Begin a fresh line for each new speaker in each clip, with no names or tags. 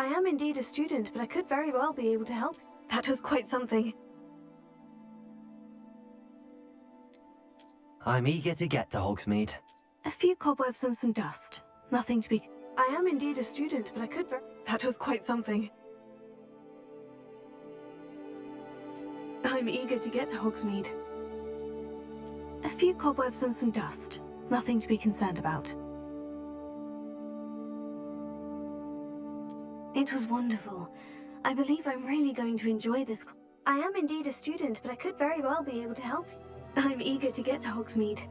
I am indeed a student, but I could very well be able to help. That was quite something.
I'm eager to get to Hogsmeade.
A few cobwebs and some dust. Nothing to be... I am indeed a student, but I could That was quite something. I'm eager to get to Hogsmeade. A few cobwebs and some dust. Nothing to be concerned about. It was wonderful. I believe I'm really going to enjoy this. I am indeed a student, but I could very well be able to help. I'm eager to get to Hogsmeade.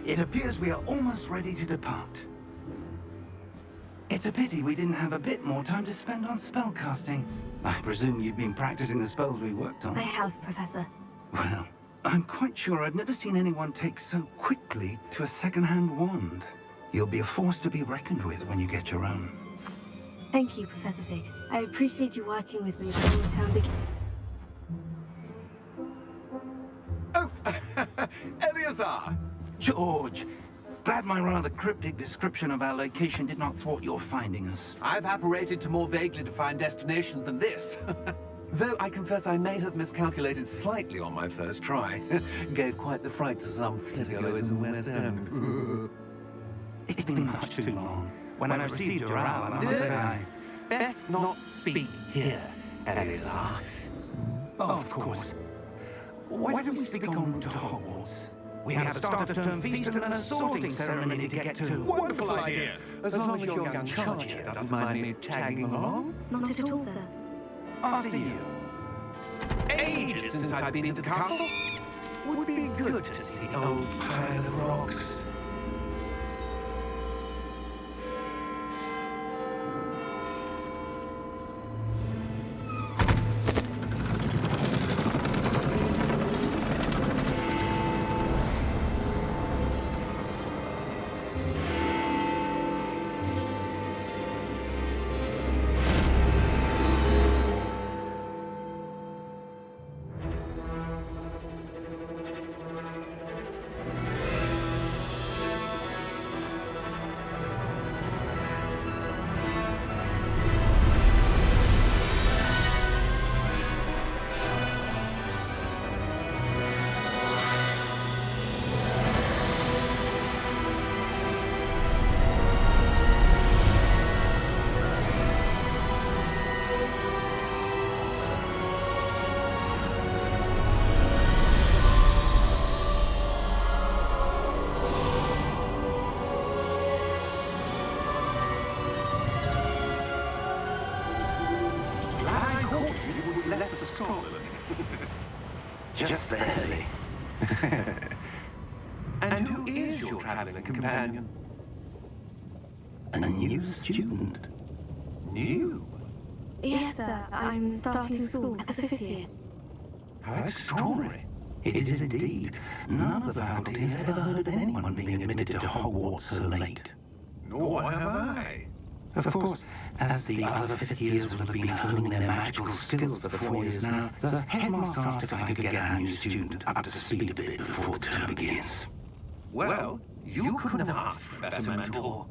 It appears we are almost ready to depart. It's a pity we didn't have a bit more time to spend on spellcasting. I presume you've been practicing the spells we worked on.
I have, Professor.
Well, I'm quite sure I've never seen anyone take so quickly to a second-hand wand. You'll be a force to be reckoned with when you get your own.
Thank you, Professor Fig. I appreciate you working with me when the term begins.
Oh, Eleazar!
George, glad my rather cryptic description of our location did not thwart your finding us.
I've apparated to more vaguely defined destinations than this. Though I confess I may have miscalculated slightly on my first try. Gave quite the fright to some flittergoers in West End.
It's been much too long. When I received your hour, I must say I...
Best not speak here, Eleazar.
Of course. Why don't we speak en route to Hogwarts? We have a start-of-term feast and a sorting ceremony to get to.
Wonderful idea! As long as your young charge here doesn't mind me tagging along.
Not at all, sir.
After you.
Ages since I've been to the castle. Would be good to see the old pile of rocks.
Just barely.
your traveling companion?
A new student?
New?
Yes, sir. I'm starting school as a 5th year.
How extraordinary.
It is indeed. None of the faculty has ever heard of anyone being admitted to Hogwarts so late.
Nor have I.
Of course, as the other 5th years will have been honing their magical skills for 4 years now, the headmaster asked if I could get our new student up to speed a bit before the term begins.
Well, you couldn't have asked for a better mentor.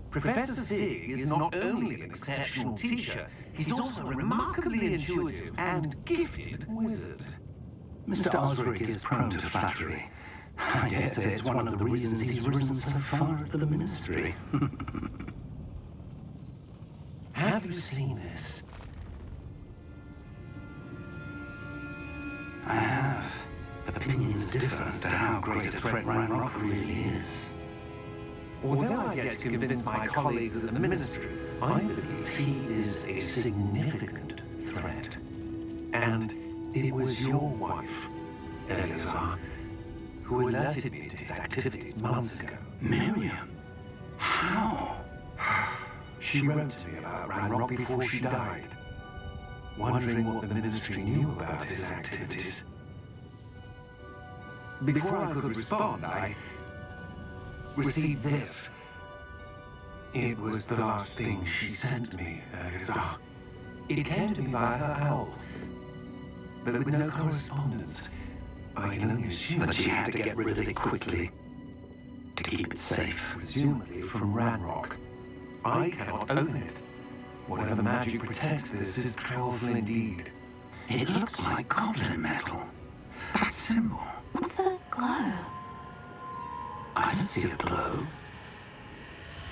Professor Fig is not only an exceptional teacher, he's also a remarkably intuitive and gifted wizard.
Mr. Osric is prone to flattery. I dare say it's one of the reasons he's risen so far at the ministry.
Have you seen this?
I have. Opinions differ as to how great a threat Ranrock really is.
Although I've yet to convince my colleagues at the ministry, I believe he is a significant threat. And it was your wife, Eleazar, who alerted me to his activities months ago.
Miriam? How?
She wrote to me about Ranrock before she died, wondering what the ministry knew about his activities. Before I could respond, I received this. It was the last thing she sent me, Eleazar. It came to me via her owl, but with no correspondence. I can only assume
That she had to get rid of it quickly to keep it safe.
presumably from Ranrock. I cannot open it. Whatever magic protects this is powerful indeed.
It looks like goblin metal. That symbol.
What's that glow?
I don't see a glow.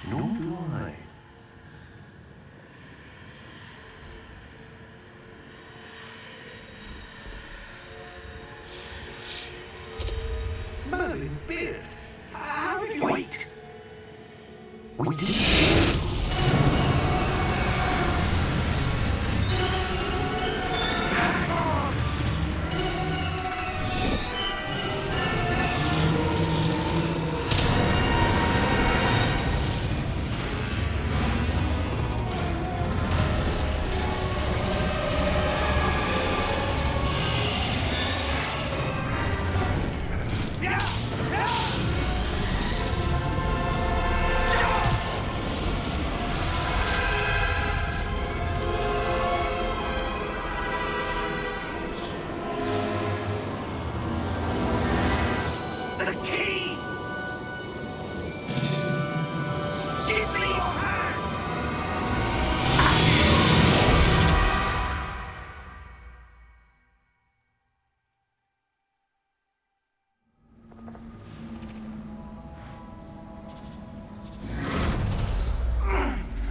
Nor do I. Merlin's beard! How did you...
Wait! We did.
The key! Give me your hand!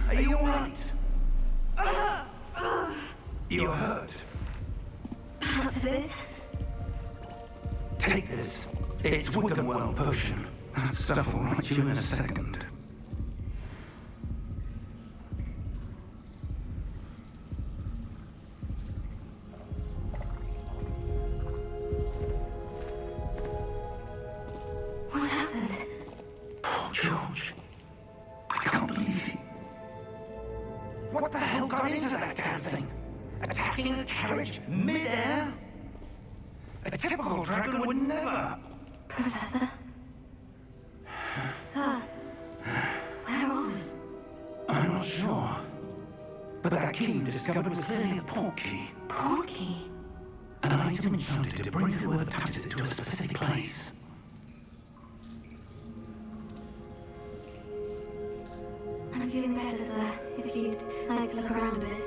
Are you alright? You're hurt.
Perhaps a bit.
Take this. It's Wiggenwell potion. That stuff will right you in a second.
What happened?
Poor George. I can't believe he... What the hell got into that damn thing? Attacking a carriage mid-air? A typical dragon would never...
Professor? Sir? Where are we?
I'm not sure. But that key you discovered was clearly a port key.
Porky?
An item enchanted to bring whoever touches it to a specific place.
I'm feeling better, sir. If you'd like to look around a bit.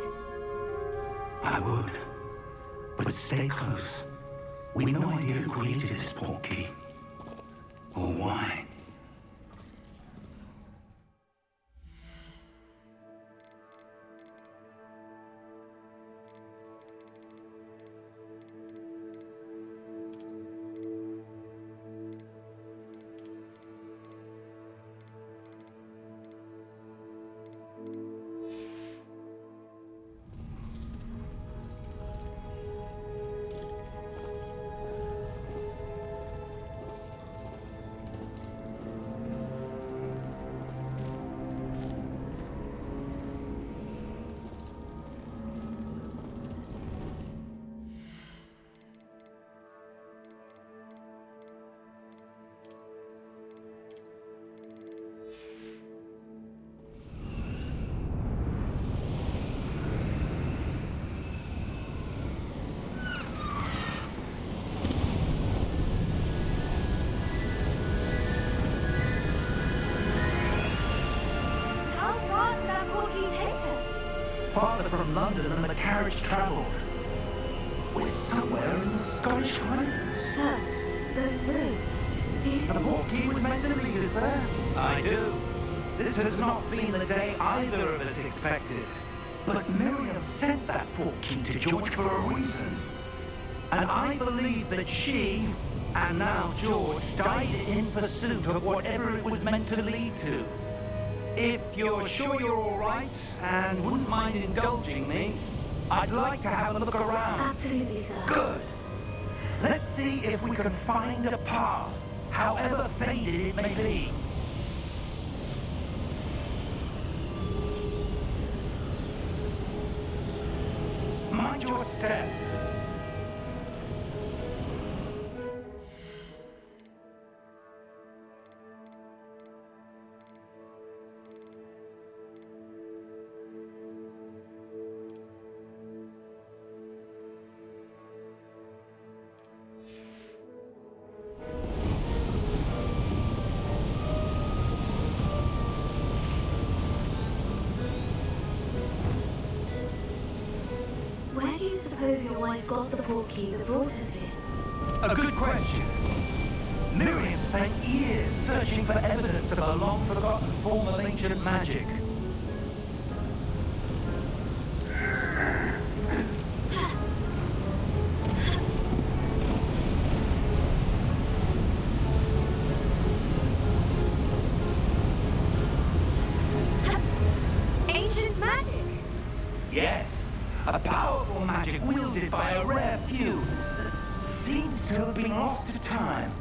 I would. But stay close. We've no idea who created this port key. Or why. farther from London than the carriage travelled. We're somewhere in the Scottish Highlands.
Sir, those roads. Do you
The Portkey was meant to lead us there. I do. This has not been the day either of us expected. But Miriam sent that Portkey to George for a reason. And I believe that she, and now George, died in pursuit of whatever it was meant to lead to. If you're sure you're all right, and wouldn't mind indulging me, I'd like to have a look around.
Absolutely, sir.
Good. Let's see if we can find a path, however faded it may be. Mind your step.
Where do you suppose your wife got the Portkey that brought us here?
A good question. Miriam spent years searching for evidence of a long-forgotten form of ancient magic.
Ancient magic!
Yes, a powerful magic wielded by a rare few that seems to have been lost to time.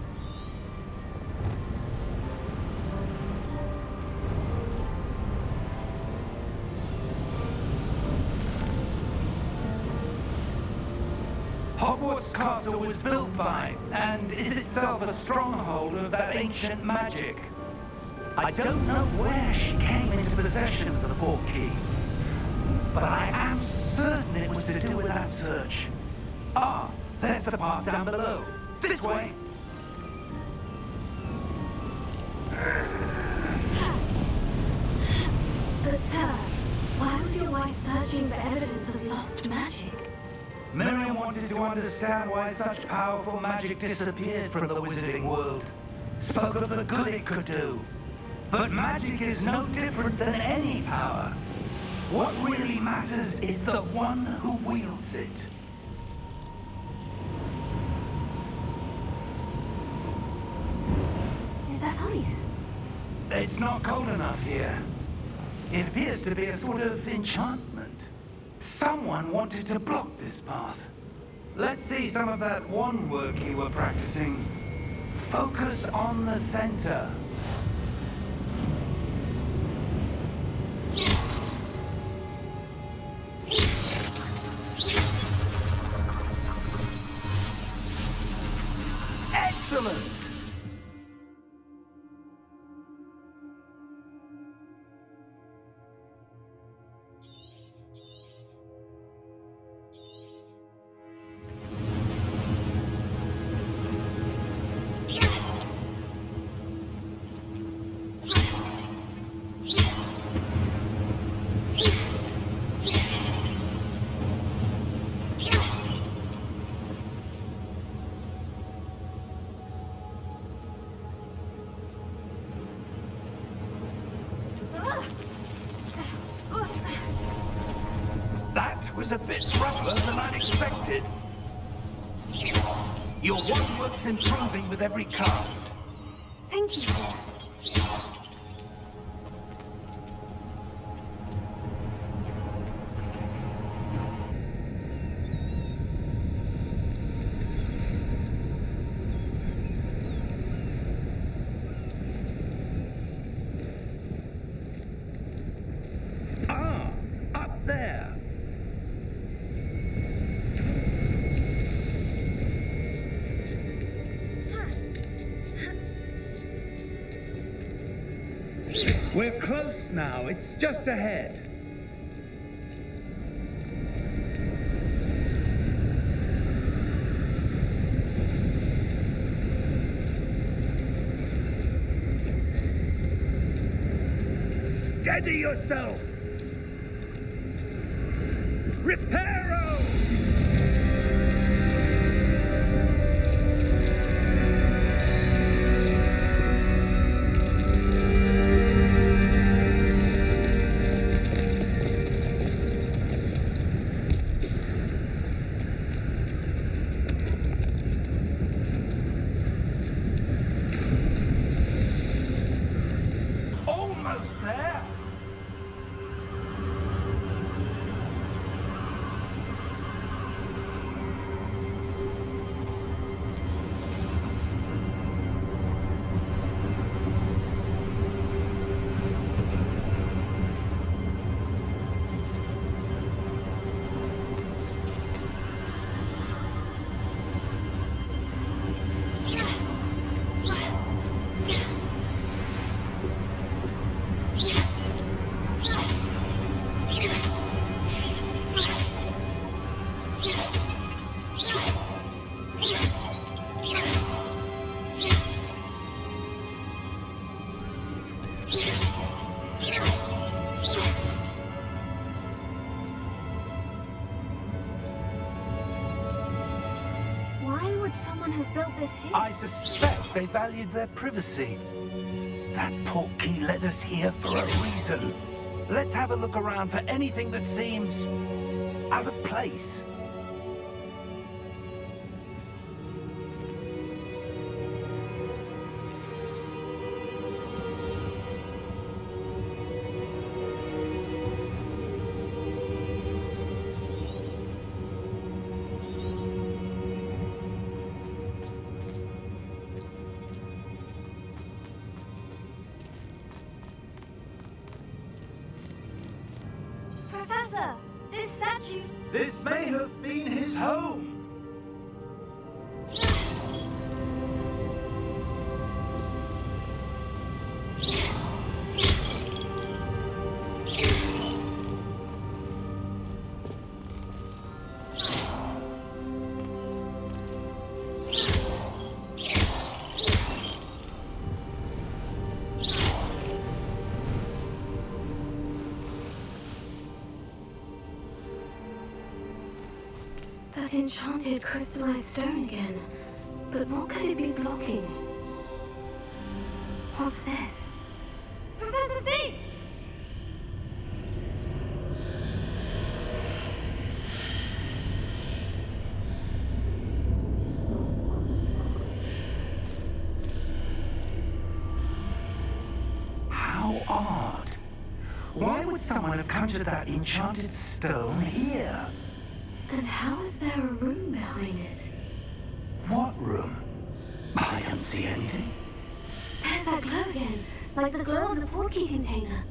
Hogwarts Castle was built by, and is itself a stronghold of that ancient magic. I don't know where she came into possession of the Portkey, but I am certain it was to do with that search. Ah, there's the path down below. This way!
But sir, why was your wife searching for evidence of lost magic?
Miriam wanted to understand why such powerful magic disappeared from the wizarding world. Spoke of the good it could do. But magic is no different than any power. What really matters is the one who wields it.
Is that ice?
It's not cold enough here. It appears to be a sort of enchantment. Someone wanted to block this path. Let's see some of that wand work you were practicing. Focus on the center. Excellent! That was a bit rougher than I'd expected. Your wand work's improving with every cast.
Thank you, sir.
Ah, up there. We're close now. It's just ahead. Steady yourself. Reparo! Almost there.
Why would someone have built this here?
I suspect they valued their privacy. That portkey led us here for a reason. Let's have a look around for anything that seems out of place.
Professor, this statue...
This may have been his home.
That enchanted crystallized stone again. But what could it be blocking? What's this? Professor Thief!
How odd. Why would someone have conjured that enchanted stone here?
And how is there a room behind it?
What room? I don't see anything.
There's that glow again, like the glow on the portkey container.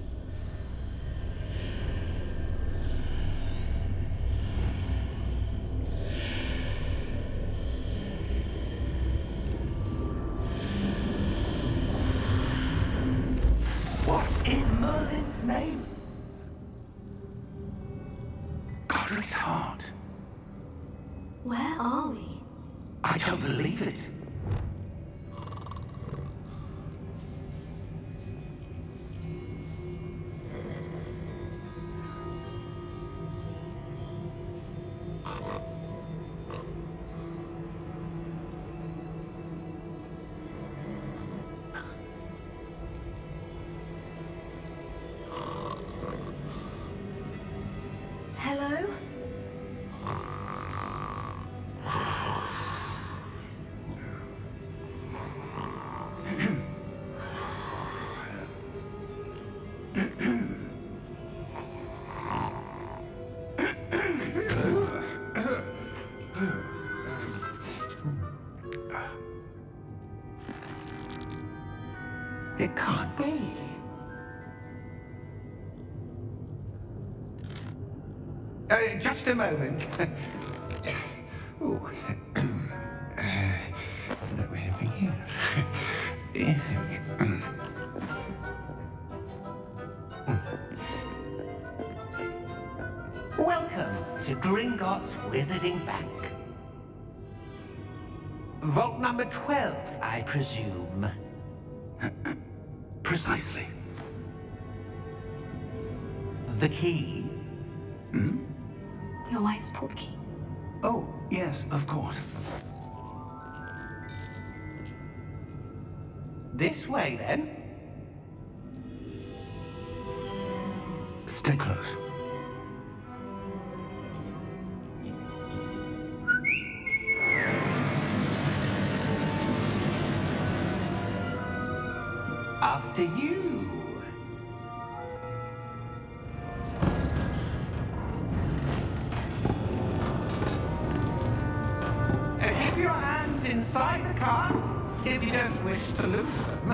What in Merlin's name? Godric's heart.
Where are we?
I don't believe it.
Hello?
It can't be. Just a moment. Ooh.
Welcome to Gringotts Wizarding Bank. Vault number 12, I presume.
Precisely.
The key?
Your wife's portkey.
Oh, yes, of course.
This way, then.
Stay close.
After you. Keep your hands inside the cars if you don't wish to lose them.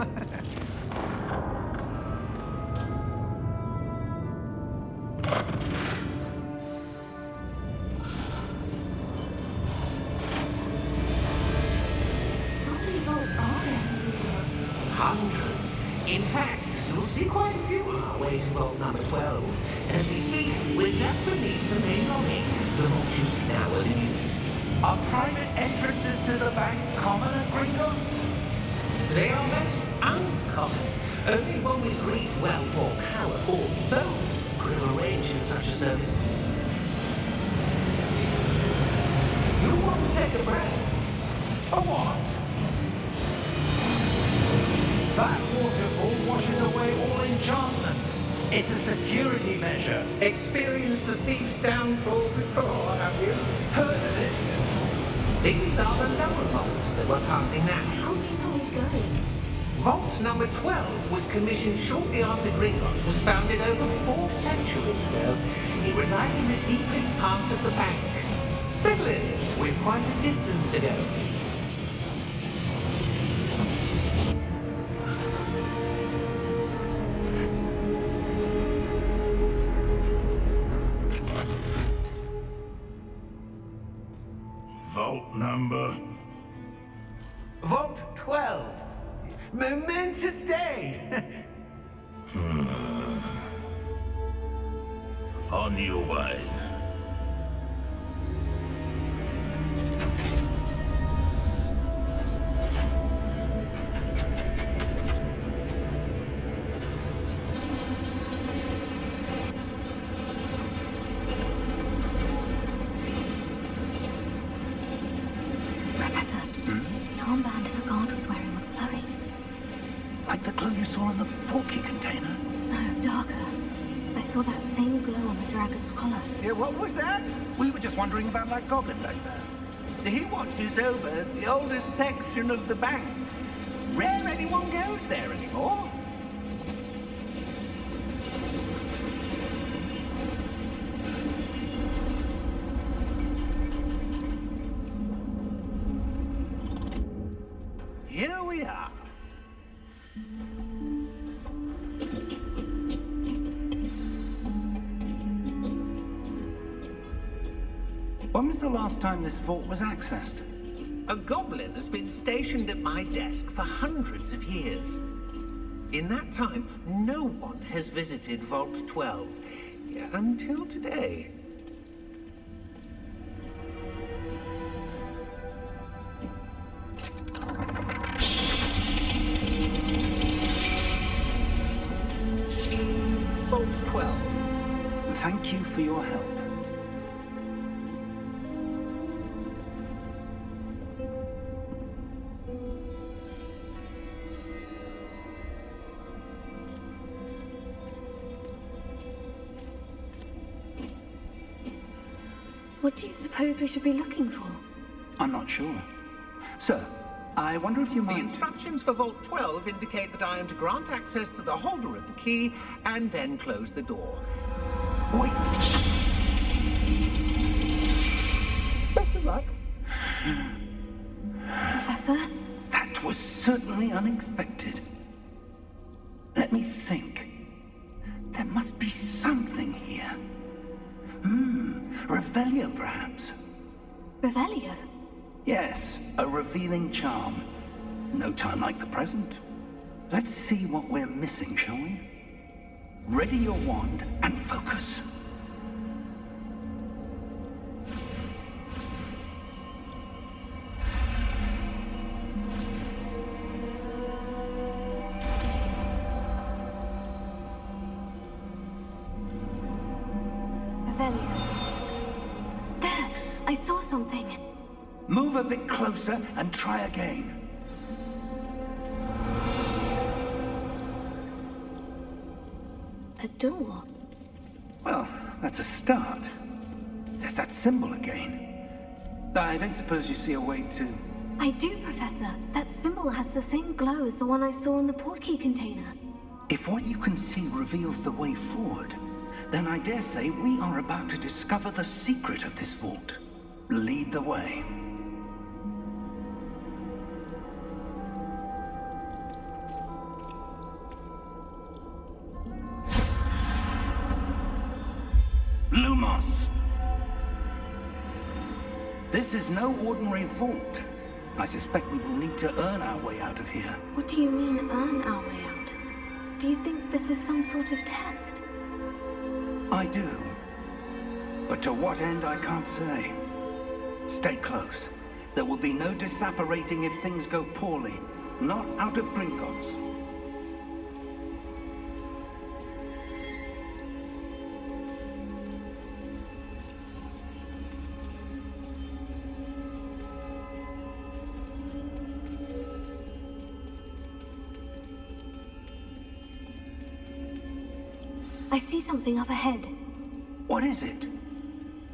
How many vaults are there in Hogwarts?
Hundreds. In fact, you'll see quite a few on our way to vault number 12. As we speak, we're just beneath the main lobby. The vault you see now are used.
Are private entrances to the bank common at Gringotts?
They are most uncommon. Only one with great wealth or power, or both, could have arranged for such a service. You want to take a breath?
A what? That waterfall washes away all enchantments. It's a security measure.
Experienced the thief's downfall before, have you? Heard of it? These are the lower vaults that we're passing now.
How deep are we going?
Vault number 12 was commissioned shortly after Gringotts was founded over 4 centuries ago. It resides in the deepest part of the bank. Settle in. We've quite a distance to go.
Vault number?
Vault 12. Momentous day.
On your way.
Professor, the armband the guard was wearing was glowing.
Like the glow you saw in the portkey container?
No, darker. I saw that same glow on the dragon's collar.
Yeah, what was that?
We were just wondering about that goblin back there.
He watches over the oldest section of the bank. Rare anyone goes there anymore. Here we are.
When was the last time this vault was accessed?
A goblin has been stationed at my desk for hundreds of years. In that time, no one has visited Vault 12 until today. Vault 12.
Thank you for your help.
What do you suppose we should be looking for?
I'm not sure. Sir, I wonder if you
The
mind...
instructions for Vault 12 indicate that I am to grant access to the holder of the key and then close the door.
Wait!
Best of luck.
Professor?
That was certainly unexpected. Let me think. There must be something here. Revelio, perhaps?
Revelio?
Yes, a revealing charm. No time like the present. Let's see what we're missing, shall we? Ready your wand and focus.
Revelio. I saw something.
Move a bit closer and try again.
A door.
Well, that's a start. There's that symbol again. I don't suppose you see a way to...
I do, Professor. That symbol has the same glow as the one I saw in the portkey container.
If what you can see reveals the way forward, then I dare say we are about to discover the secret of this vault. Lead the way. Lumos! This is no ordinary vault. I suspect we will need to earn our way out of here.
What do you mean, earn our way out? Do you think this is some sort of test?
I do. But to what end, I can't say. Stay close. There will be no disapparating if things go poorly. Not out of Gringotts.
I see something up ahead.
What is it?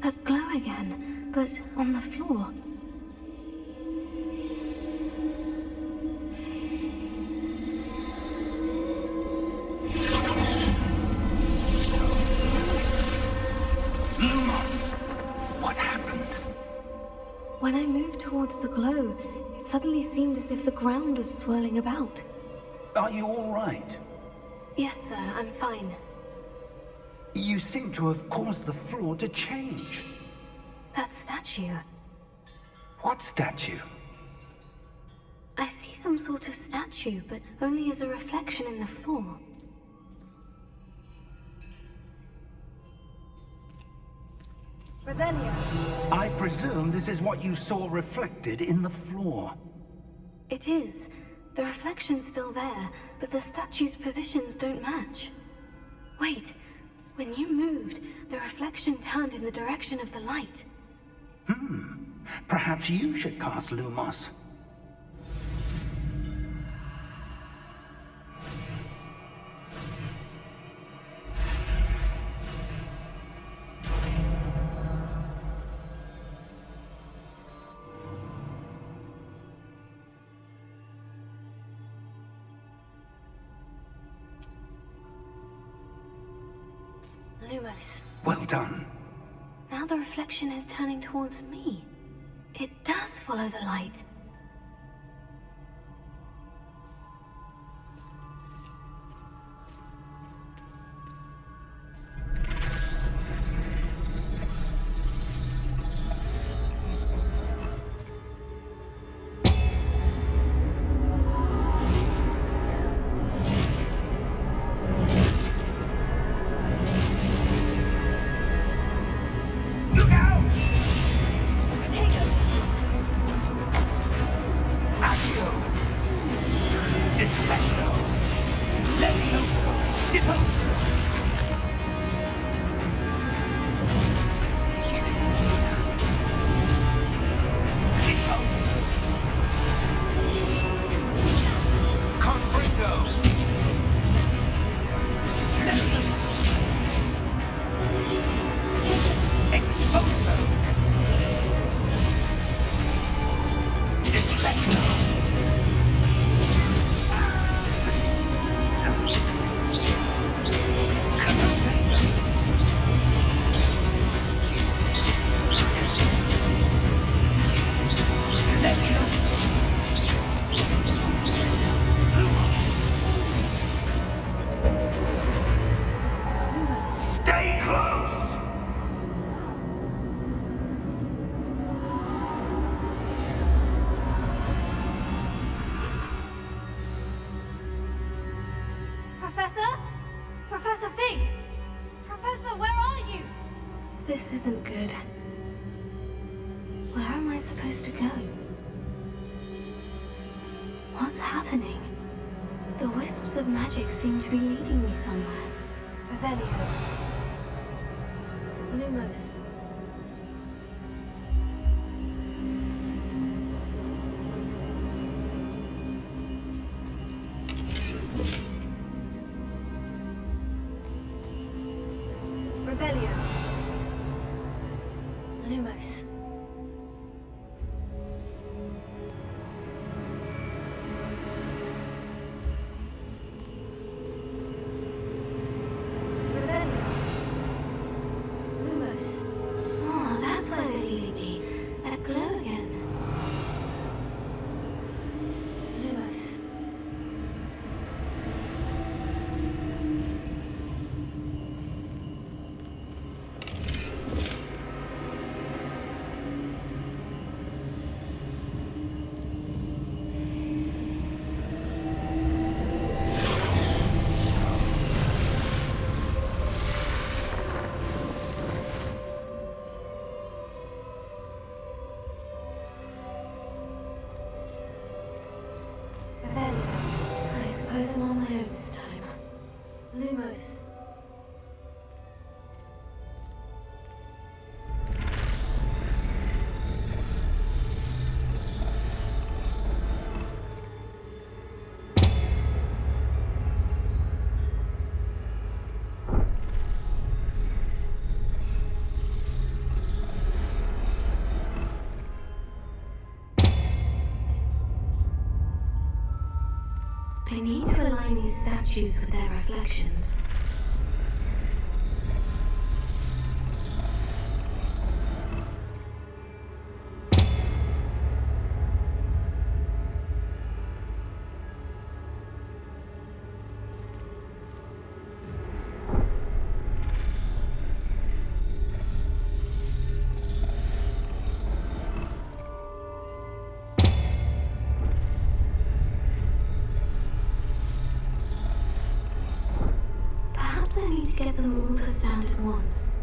That glow again, but on the floor.
Lumos! What happened?
When I moved towards the glow, it suddenly seemed as if the ground was swirling about.
Are you all right?
Yes, sir, I'm fine.
You seem to have caused the floor to change.
That statue.
What statue?
I see some sort of statue, but only as a reflection in the floor. Revelio.
I presume this is what you saw reflected in the floor.
It is. The reflection's still there, but the statue's positions don't match. Wait. When you moved, the reflection turned in the direction of the light.
Perhaps you should cast Lumos.
Lumos.
Well done.
Now the reflection is turning towards me. It does follow the light. Professor Fig! Professor, where are you? This isn't good. Where am I supposed to go? What's happening? The wisps of magic seem to be leading me somewhere. Revelio. Lumos. Lumos. Revelio. Lumos. Oh, that's where they're leading me. That glow again. Lumos. I suppose I'm on my own this time. Lumos. I need to align these statues with their reflections. Perhaps I need to get them all to stand at once.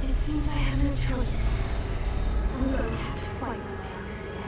It seems I have no choice. I'm going to have to fight my way out of here.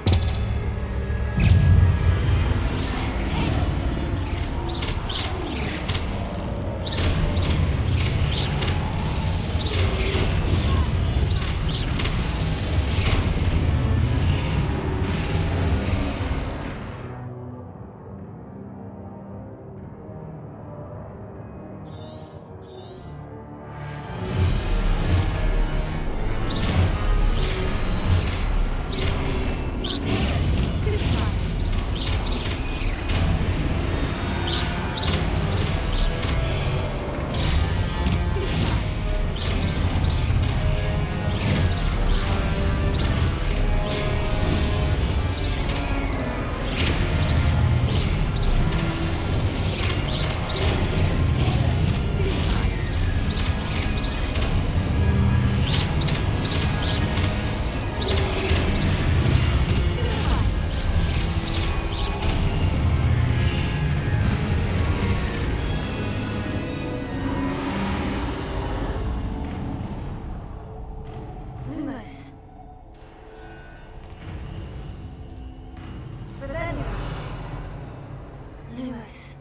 Lumos. Revelio. Lumos.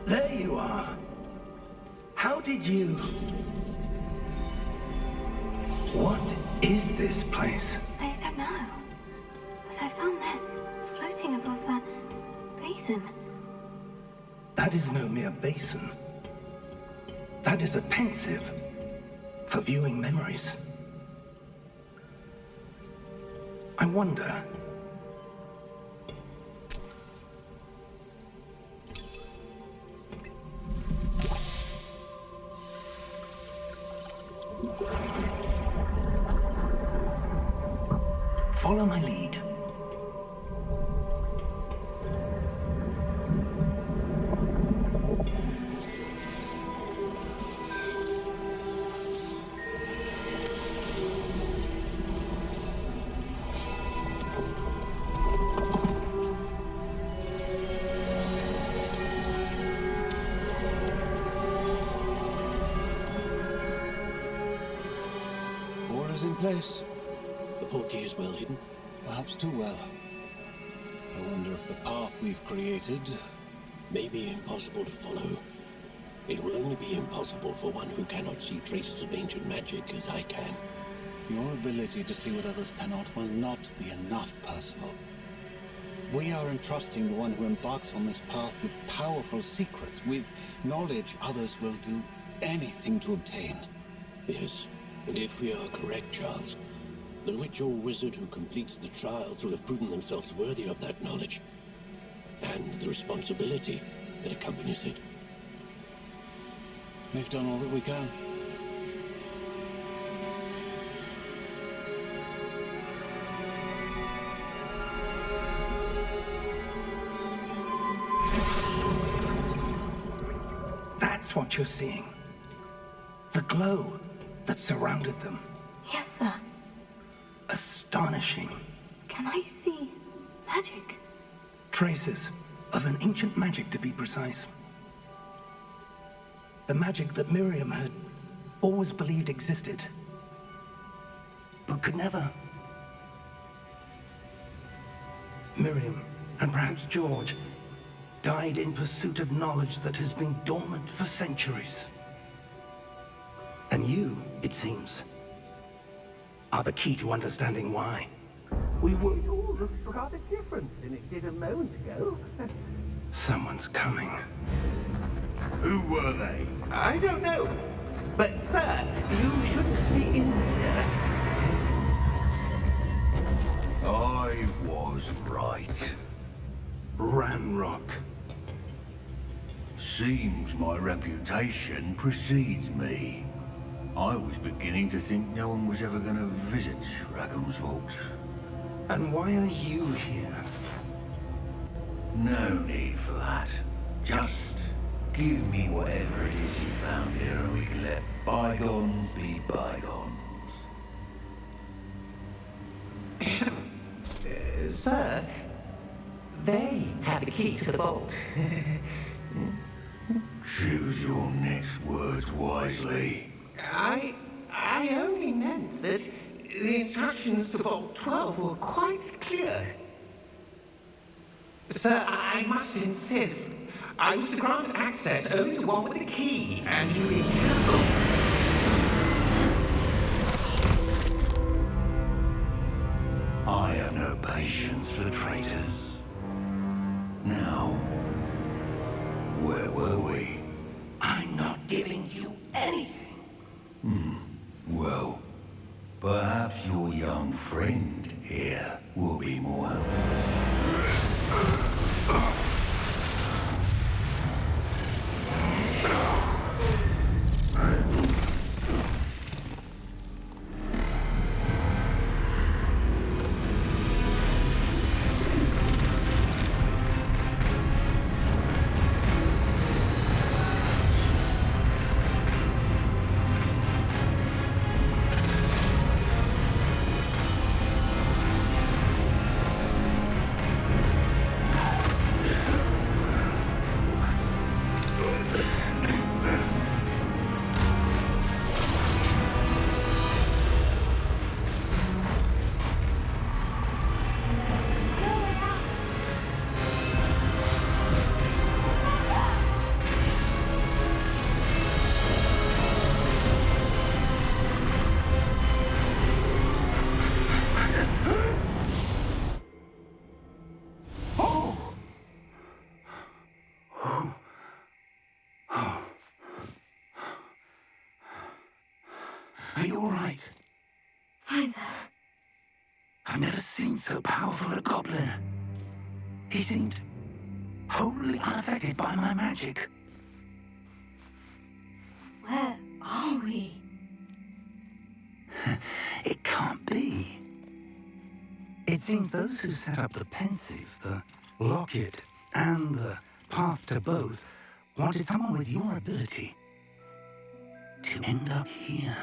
There you are. How did you... What is this place?
I don't know. But I found this floating above that basin.
That is no mere basin. That is a pensive for viewing memories. I wonder... Follow my lead.
Order's in place. The portkey is well hidden. Perhaps too well. I wonder if the path we've created
may be impossible to follow. It will only be impossible for one who cannot see traces of ancient magic as I can.
Your ability to see what others cannot will not be enough, Percival. We are entrusting the one who embarks on this path with powerful secrets, with knowledge others will do anything to obtain.
Yes, and if we are correct, Charles, the witch or wizard who completes the trials will have proven themselves worthy of that knowledge, and the responsibility that accompanies it.
We've done all that we can.
That's what you're seeing. The glow that surrounded them.
Yes, sir.
Astonishing.
Can I see magic?
Traces of an ancient magic, to be precise. The magic that Miriam had always believed existed, but could never. Miriam, and perhaps George, died in pursuit of knowledge that has been dormant for centuries. And you, it seems, are the key to understanding why. We were...
It all looks rather different than it did a moment ago.
Someone's coming.
Who were they?
I don't know. But, sir, you shouldn't be in here.
I was right.
Ranrock.
Seems my reputation precedes me. I was beginning to think no one was ever going to visit Rackham's vault.
And why are you here?
No need for that. Just give me whatever it is you found here and we can let bygones be bygones.
Sir, they have the key to the vault.
Choose your next words wisely.
I only meant that the instructions to Vault 12 were quite clear. Sir, I must insist. I was to grant access only to one with the key, and you be careful.
I have no patience for traitors. Now, where were we?
I'm not giving you anything.
Well, perhaps your young friend here will be more helpful.
Are you all right?
Fine, sir.
I've never seen so powerful a goblin. He seemed wholly unaffected by my magic.
Where are we?
It can't be. It seems those who set up the pensive, the locket, and the path to both wanted someone with your ability to end up here.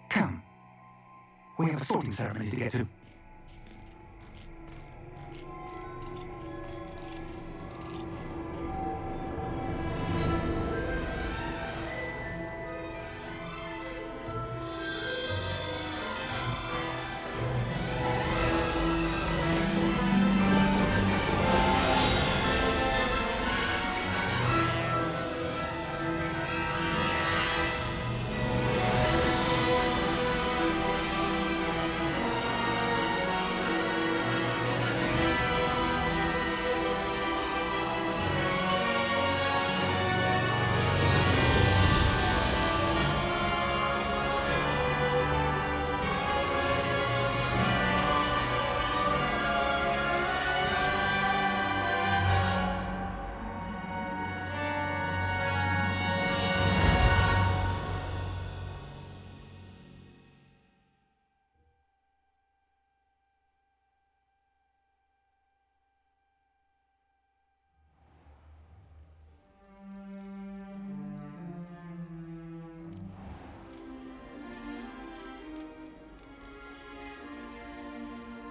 Come. We have a sorting ceremony to get to.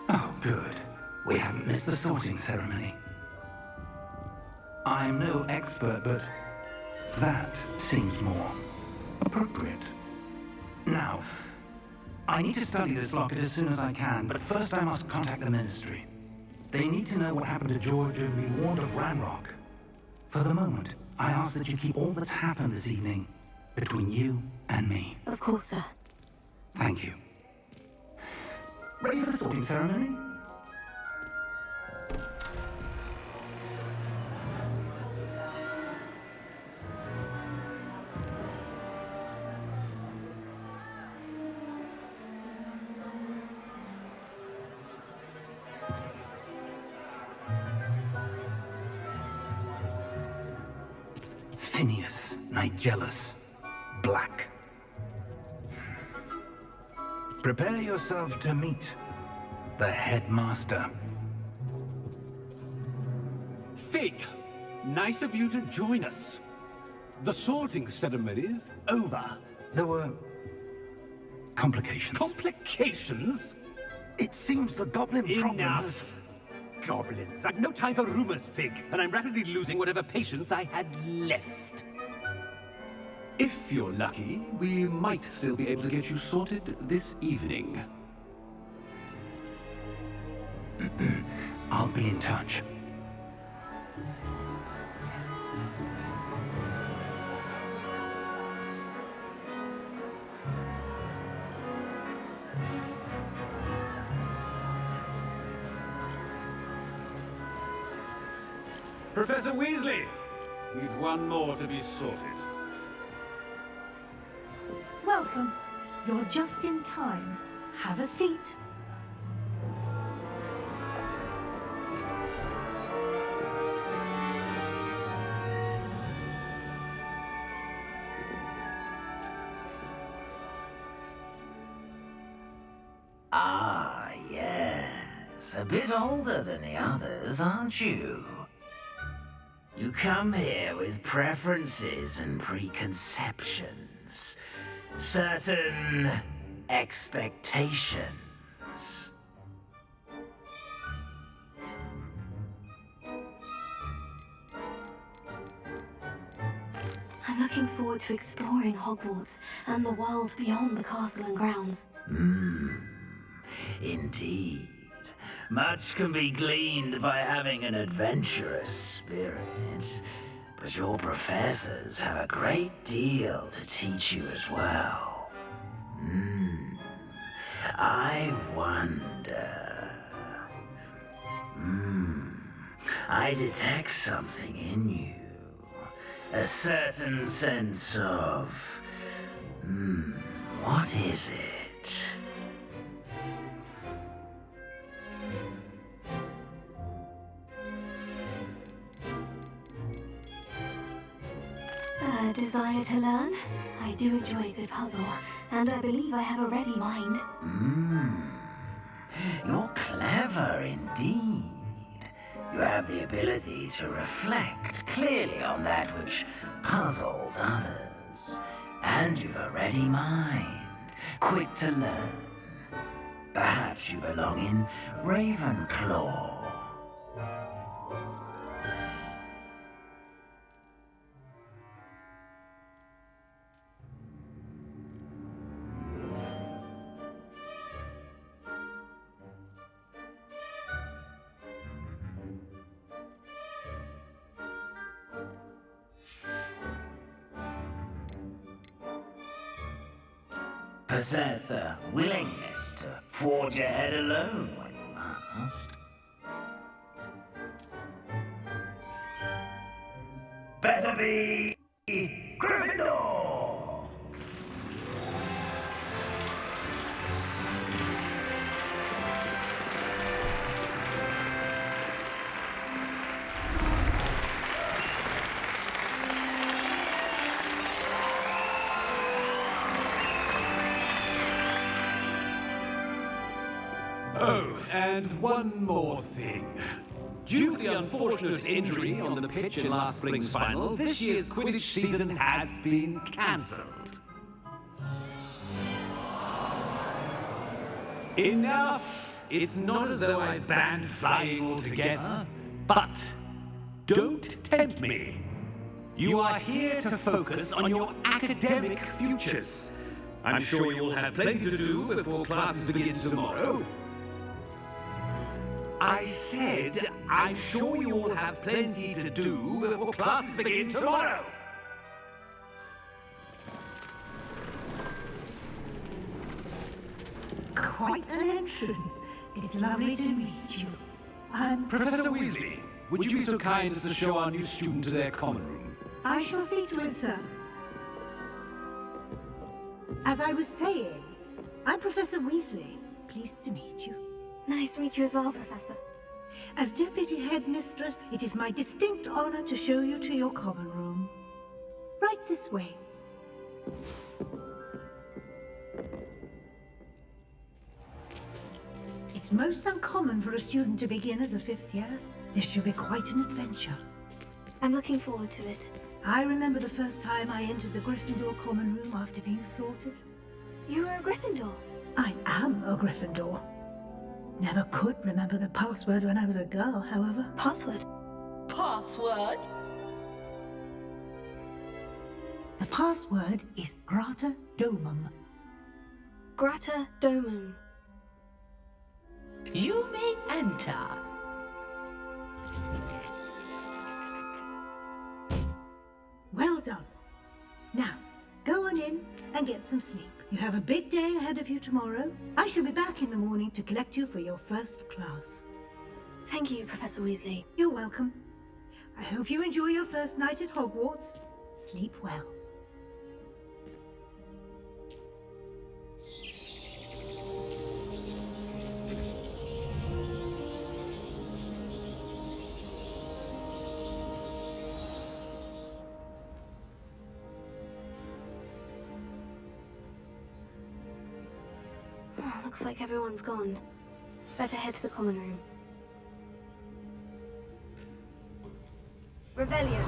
Oh, good. We haven't missed the sorting ceremony. I'm no expert, but that seems more appropriate. Now, I need to study this locket as soon as I can, but first I must contact the Ministry. They need to know what happened to George O'Lee, Ward of Ranrock. For the moment, I ask that you keep all that's happened this evening between you and me.
Of course, sir.
Thank you. Ready for the sorting ceremony? Phineas, Nigellus, Black. Prepare yourself to meet the headmaster.
Fig, nice of you to join us. The sorting ceremony's over.
There were complications.
Complications?
It seems the goblin problem has...
Enough! Goblins. I've no time for rumors, Fig, and I'm rapidly losing whatever patience I had left. If you're lucky, we might still be able to get you sorted this evening.
I'll be in touch.
Professor Weasley, we've one more to be sorted.
Welcome. You're just in time. Have a seat.
Ah, yes. A bit older than the others, aren't you? You come here with preferences and preconceptions. Certain expectations.
I'm looking forward to exploring Hogwarts and the world beyond the castle and grounds.
Indeed. Much can be gleaned by having an adventurous spirit, but your professors have a great deal to teach you as well. I wonder... I detect something in you. A certain sense of... What is it?
A desire to learn? I do enjoy a good puzzle, and I believe I have a ready mind.
You're clever indeed. You have the ability to reflect clearly on that which puzzles others. And you've a ready mind, quick to learn. Perhaps you belong in Ravenclaw. Possess a willingness to forge ahead alone when you must. Better be Gryffindor!
Oh, and one more thing. Due to the unfortunate injury on the pitch in last spring's final, this year's Quidditch season has been cancelled. Enough! It's not as though I've banned flying altogether, but don't tempt me. You are here to focus on your academic futures. I'm sure you'll have plenty to do before classes begin tomorrow. I said, I'm sure you all have plenty to do before classes begin tomorrow.
Quite an entrance. It's lovely to meet you. I'm...
Professor Weasley, would you be so kind as to show our new student to their common room?
I shall see to it, sir. As I was saying, I'm Professor Weasley. Pleased to meet you.
Nice to meet you as well, Professor.
As Deputy Headmistress, it is my distinct honor to show you to your common room. Right this way. It's most uncommon for a student to begin as a fifth year. This should be quite an adventure.
I'm looking forward to it.
I remember the first time I entered the Gryffindor common room after being sorted.
You were a Gryffindor?
I am a Gryffindor. Never could remember the password when I was a girl, however.
Password?
Password?
The password is Grata Domum.
Grata Domum.
You may enter.
Well done. Now, go on in and get some sleep. You have a big day ahead of you tomorrow. I shall be back in the morning to collect you for your first class.
Thank you, Professor Weasley.
You're welcome. I hope you enjoy your first night at Hogwarts. Sleep well.
Oh, looks like everyone's gone. Better head to the common room. Revelio.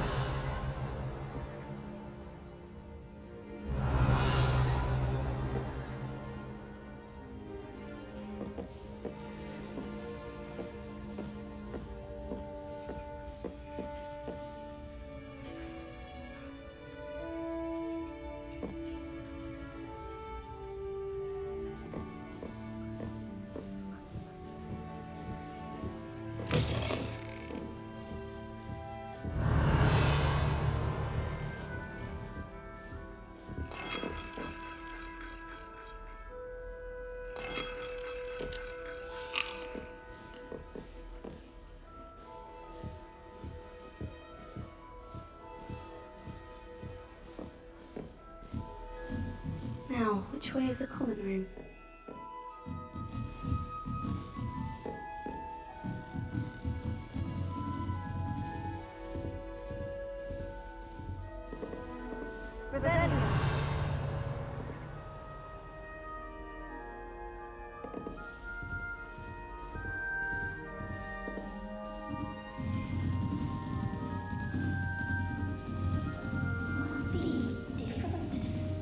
Which way is the common room? Revelio.
Must be different.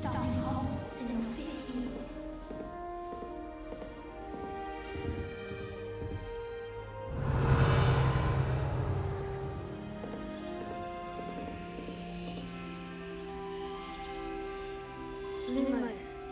Starting Hogwarts in your 5th year.
Lumos.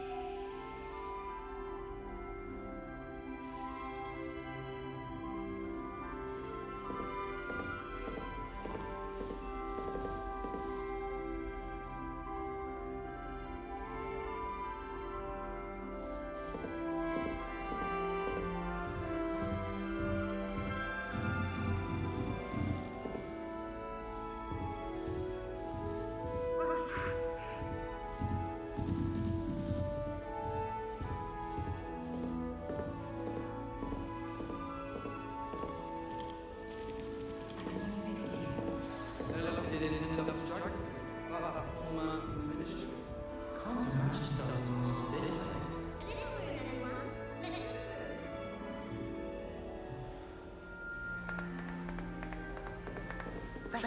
I'm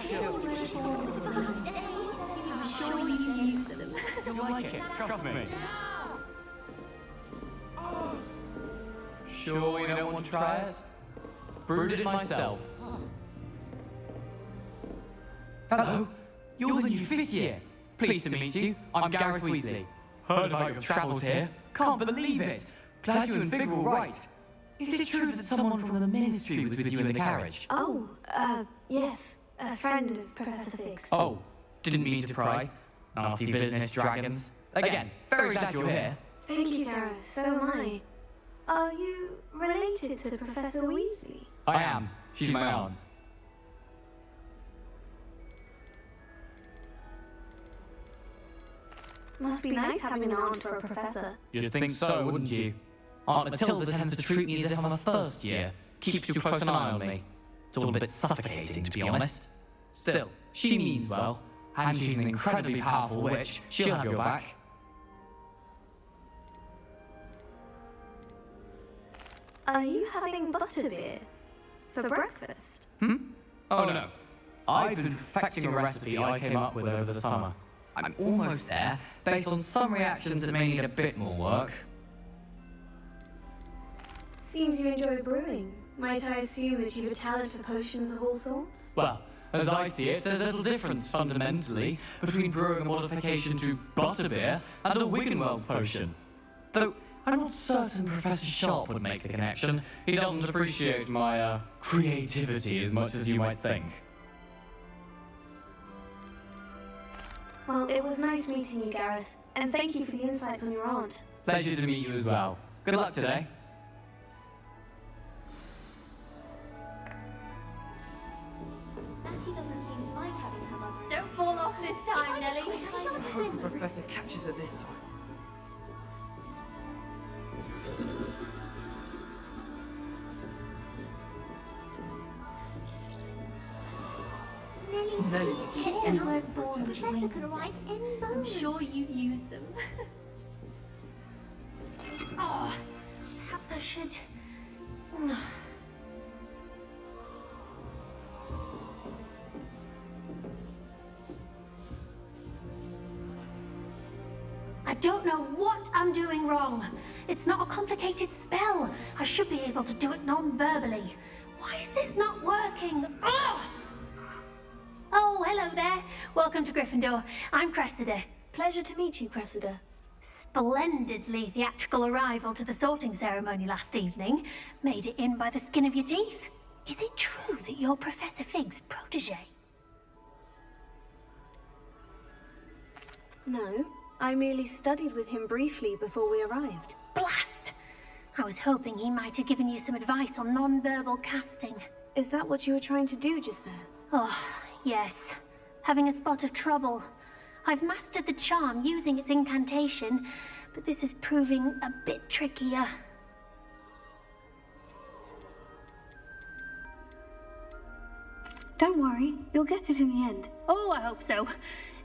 sure you can use them.
You'll like it, trust me. Sure you don't want to try it? Brewed it myself. Hello, you're the new 5th year. Pleased to meet you. I'm Gareth Weasley. Heard about your travels here. Can't believe it. Glad you and Fig were all right. Is it true that someone from the Ministry was with you in the carriage?
Oh, yes. A friend of Professor Fig's.
Oh, didn't mean to pry. Nasty business, dragons. Again, very glad you're here.
Thank you, Gareth. So am I. Are you related to Professor Weasley?
I am. She's my aunt.
Must be nice having an aunt for a professor.
You'd think so, wouldn't you? Aunt Matilda tends to treat me as if I'm a first year. Keeps too close an eye on me. It's all a bit suffocating, to be honest. Still, she means well, and she's an incredibly powerful witch. She'll have your back.
Are you having butterbeer for breakfast?
Oh no. I've been perfecting a recipe I came up with over the summer. I'm almost there, based on some reactions that may need a bit more work.
Seems you enjoy brewing. Might I assume that you have a talent for potions of all sorts?
Well, as I see it, there's little difference fundamentally between brewing a modification to butterbeer and a Wiggenweld potion. Though I'm not certain Professor Sharp would make the connection. He doesn't appreciate my creativity as much as you might think.
Well, it was nice meeting you, Gareth, and thank you for the insights on your aunt.
Pleasure to meet you as well. Good luck today.
Auntie doesn't seem to like having her mother. Don't fall off this time, Nelly.
I hope the Professor catches her this time.
Nelly, please get in home for the Professor could arrive any moment. I'm sure you'd use them. Oh, perhaps I should. I don't know what I'm doing wrong. It's not a complicated spell. I should be able to do it non-verbally. Why is this not working? Oh, hello there. Welcome to Gryffindor. I'm Cressida.
Pleasure to meet you, Cressida.
Splendidly theatrical arrival to the sorting ceremony last evening. Made it in by the skin of your teeth. Is it true that you're Professor Fig's protege?
No, I merely studied with him briefly before we arrived.
Blast! I was hoping he might have given you some advice on non-verbal casting.
Is that what you were trying to do just there?
Oh, yes. Having a spot of trouble. I've mastered the charm using its incantation, but this is proving a bit trickier.
Don't worry, you'll get it in the end.
Oh, I hope so.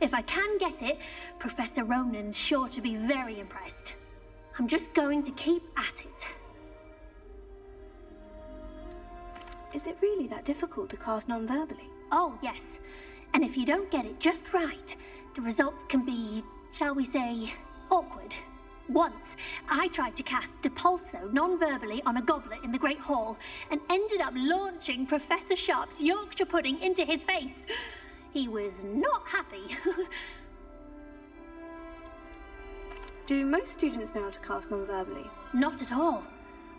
If I can get it, Professor Ronan's sure to be very impressed. I'm just going to keep at it.
Is it really that difficult to cast non-verbally?
Oh, yes. And if you don't get it just right, the results can be, shall we say, awkward. Once, I tried to cast Depulso non-verbally on a goblet in the Great Hall and ended up launching Professor Sharp's Yorkshire pudding into his face. He was not happy.
Do most students know how to cast non-verbally?
Not at all.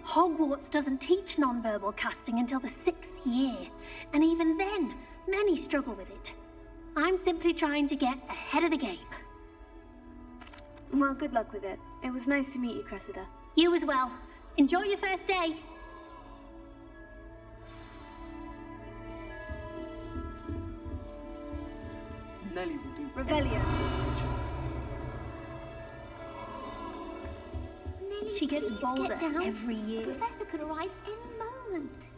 Hogwarts doesn't teach non-verbal casting until the 6th year, and even then, many struggle with it. I'm simply trying to get ahead of the game.
Well, good luck with it. It was nice to meet you, Cressida.
You as well. Enjoy your first day.
Nellie will do.
Revelio.
Nellie, she gets bolder every year.
The professor could arrive any moment.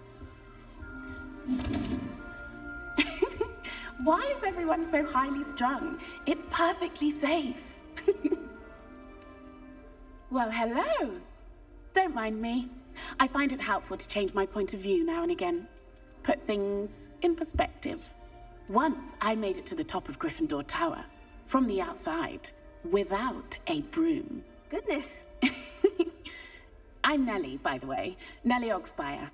Why is everyone so highly strung? It's perfectly safe. Well, hello. Don't mind me. I find it helpful to change my point of view now and again. Put things in perspective. Once I made it to the top of Gryffindor Tower, from the outside, without a broom.
Goodness.
I'm Nellie, by the way. Nellie Ogspire.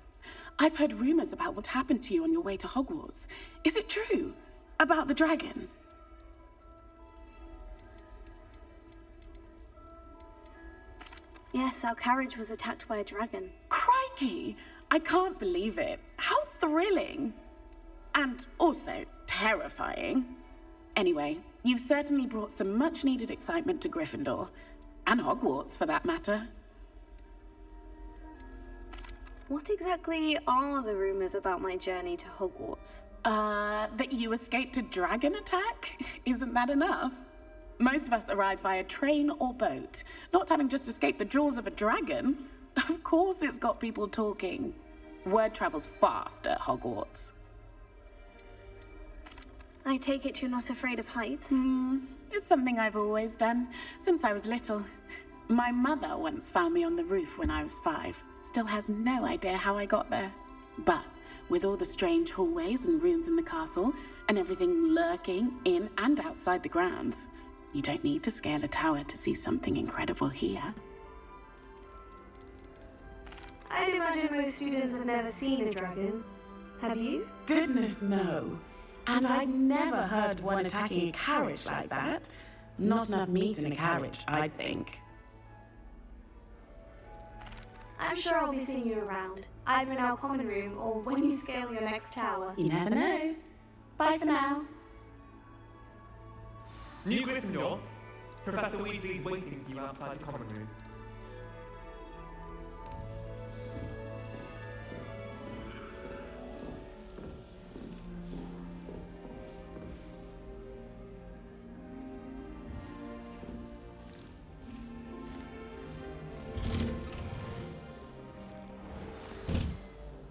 I've heard rumors about what happened to you on your way to Hogwarts. Is it true? About the dragon?
Yes, our carriage was attacked by a dragon.
Crikey! I can't believe it. How thrilling! And also terrifying. Anyway, you've certainly brought some much-needed excitement to Gryffindor. And Hogwarts, for that matter.
What exactly are the rumors about my journey to Hogwarts?
That you escaped a dragon attack? Isn't that enough? Most of us arrive via train or boat, not having just escaped the jaws of a dragon. Of course it's got people talking. Word travels fast at Hogwarts.
I take it you're not afraid of heights?
It's something I've always done, since I was little. My mother once found me on the roof when I was 5. Still has no idea how I got there. But with all the strange hallways and rooms in the castle, and everything lurking in and outside the grounds, you don't need to scale a tower to see something incredible here.
I'd imagine most students have never seen a dragon. Have you?
Goodness, no. And I've never heard of one attacking a carriage like that. Not enough meat in a carriage, I think.
I'm sure I'll be seeing you around, either in our common room or when you scale your next tower.
You never know. Bye for now.
New Gryffindor, Professor Weasley's waiting for you outside the common room.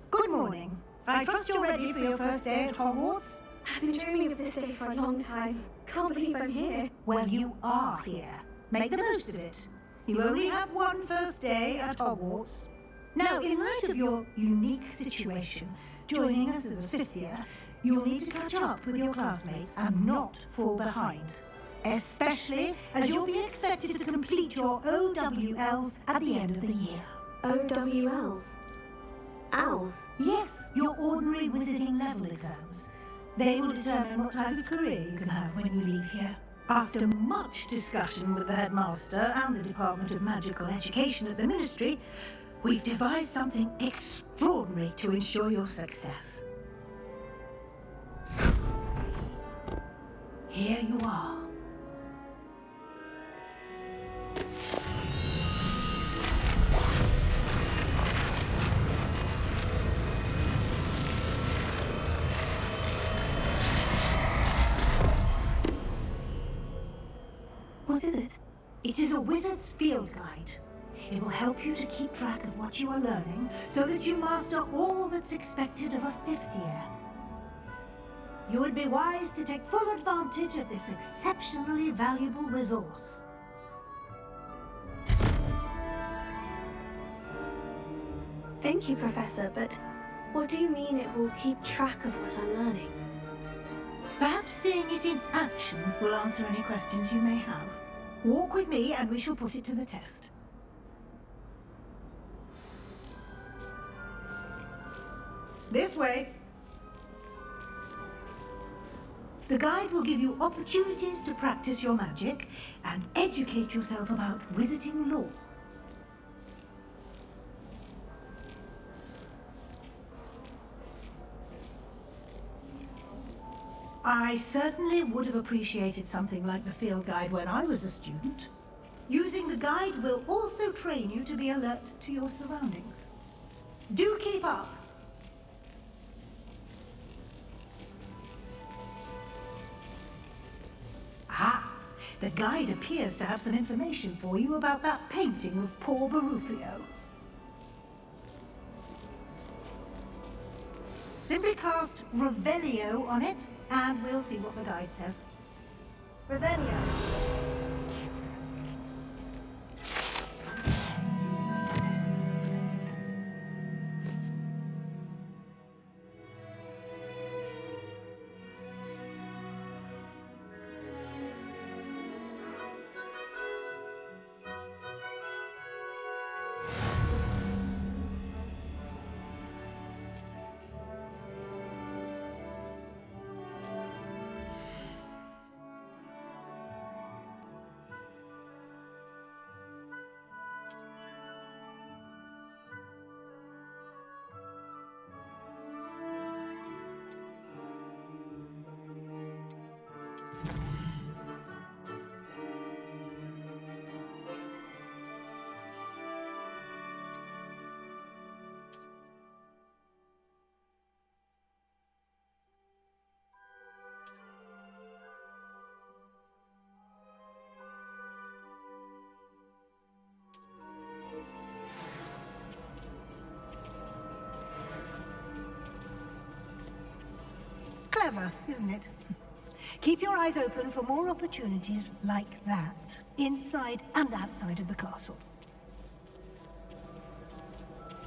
Good morning. I trust you're ready for your first day at Hogwarts?
I've been dreaming of this day for a long time. Can't believe I'm here.
Well, you are here. Make the most of it. You only have one first day at Hogwarts. Now, in light of your unique situation, joining us as a 5th year, you'll need to catch up with your classmates and not fall behind. Especially as you'll be expected to complete your OWLs at the end of the year.
OWLs? Owls?
Yes, your ordinary wizarding level exams. They will determine what type of career you can have when you leave here. After much discussion with the headmaster and the Department of Magical Education at the Ministry, we've devised something extraordinary to ensure your success. Here you are.
What is it?
It is a wizard's field guide. It will help you to keep track of what you are learning so that you master all that's expected of a 5th year. You would be wise to take full advantage of this exceptionally valuable resource.
Thank you, Professor, but what do you mean it will keep track of what I'm learning?
Perhaps seeing it in action will answer any questions you may have. Walk with me and we shall put it to the test. This way. The guide will give you opportunities to practice your magic and educate yourself about wizarding lore. I certainly would have appreciated something like the field guide when I was a student. Using the guide will also train you to be alert to your surroundings. Do keep up! Ah, the guide appears to have some information for you about that painting of poor Barufio. Simply cast Revelio on it, and we'll see what the guide says.
Revelio.
Clever, isn't it? Keep your eyes open for more opportunities like that, inside and outside of the castle.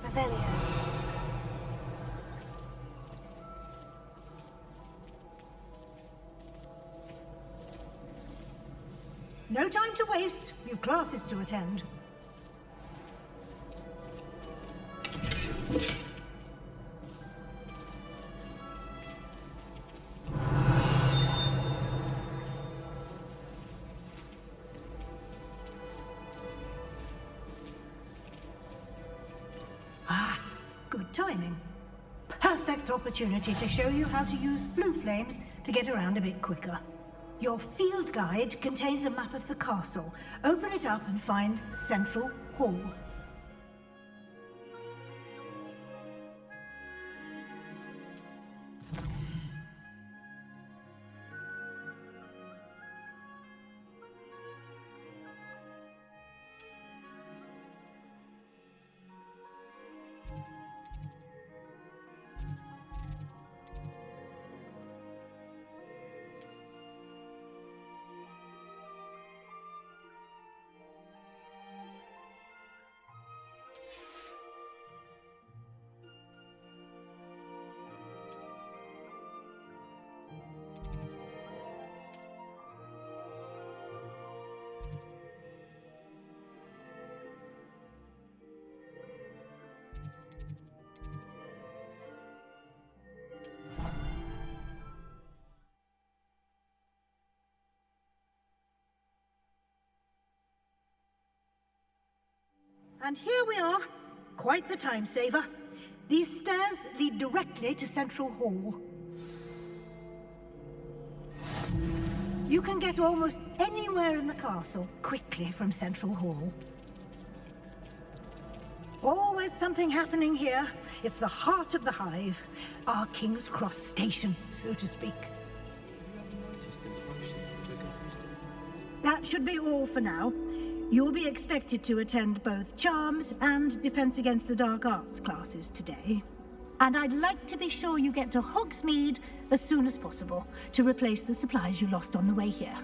Revelio.
No time to waste. You've classes to attend. Good timing. Perfect opportunity to show you how to use flue flames to get around a bit quicker. Your field guide contains a map of the castle. Open it up and find Central Hall. And here we are. Quite the time saver. These stairs lead directly to Central Hall. You can get almost anywhere in the castle quickly from Central Hall. Always something happening here. It's the heart of the hive. Our King's Cross station, so to speak. That should be all for now. You'll be expected to attend both Charms and Defense Against the Dark Arts classes today. And I'd like to be sure you get to Hogsmeade as soon as possible to replace the supplies you lost on the way here.